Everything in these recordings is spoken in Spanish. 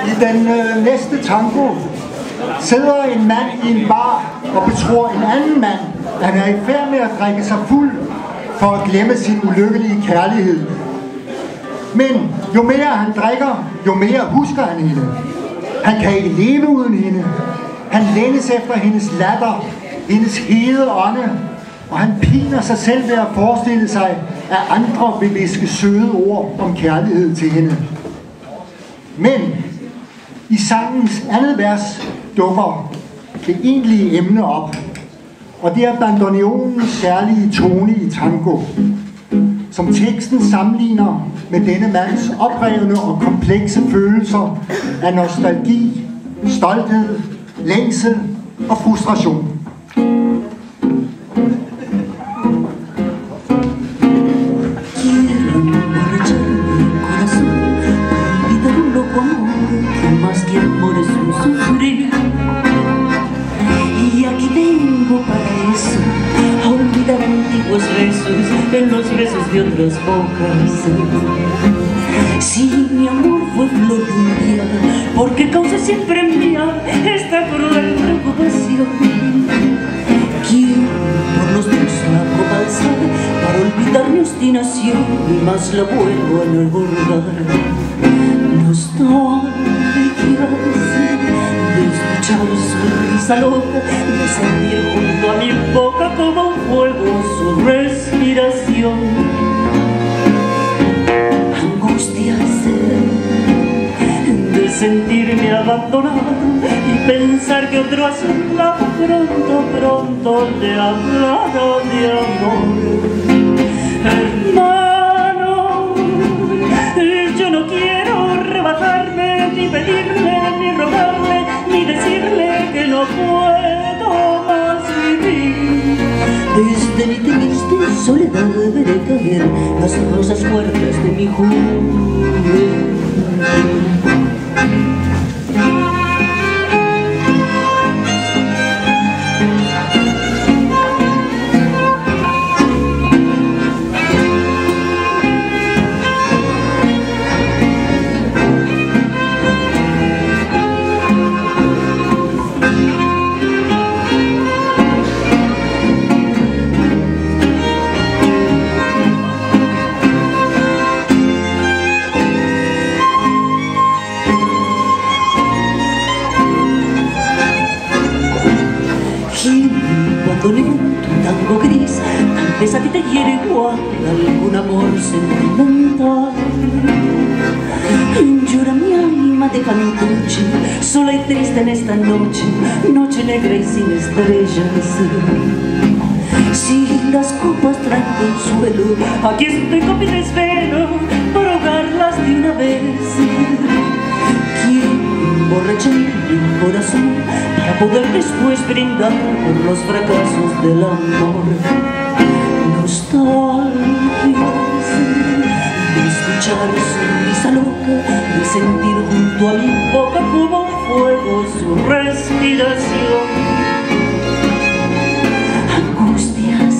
I den næste tango sidder en mand i en bar og betror en anden mand, at han er i færd med at drikke sig fuld for at glemme sin ulykkelige kærlighed. Men jo mere han drikker, jo mere husker han hende. Han kan ikke leve uden hende. Han længes efter hendes latter, hendes hede ånde, og han piner sig selv ved at forestille sig, at andre vil viske søde ord om kærlighed til hende. Men i sangens andet vers dukker det egentlige emne op, og det er bandoneonens særlige tone i tango, som teksten sammenligner med denne mands oprevne og komplekse følelser af nostalgi, stolthed, længsel og frustration. En los besos de otras bocas. Si mi amor fue flor de un día, porque causa siempre mía esta cruel preocupación. Quiero por los dos la copa alzar para olvidar mi obstinación y más la vuelvo a no recordar. Nostalgias de escuchar su risa loca, de sentir junto a mi boca como un fuego su respiración. Angustias de sentirme abandonado y pensar que otro a su lado pronto le hablará de amor. Hermano, yo no quiero rebajarme, ni pedirle, ni rogarle, ni decirle que no puedo más vivir. Desde mi triste soledad veré caer las rosas muertas de mi juventud. Cuando levanto un tango gris, tal vez a ti te hiere igual algún amor sentimental. Llora mi alma de fantuche, sola y triste en esta noche, noche negra y sin estrellas. Si las copas traen consuelo, aquí estoy con mi desvelo por ahogarlas de una vez. Quiero emborrachar mi corazón para poder después brindar por los fracasos del amor. Nostalgias de escuchar su risa loca, de sentir junto a mi boca como fuego su respiración. Angustias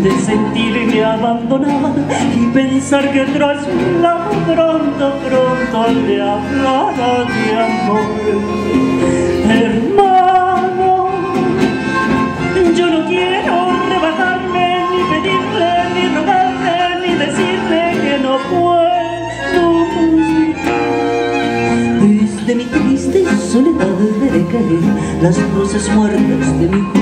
de sentirme abandonada y pensar que tras un lado pronto le hablará de amor. Hermano, yo no quiero rebajarme, ni pedirle, ni rogarle, ni decirle que no puedo vivir. Desde mi triste soledad veré caer las rosas muertas de mi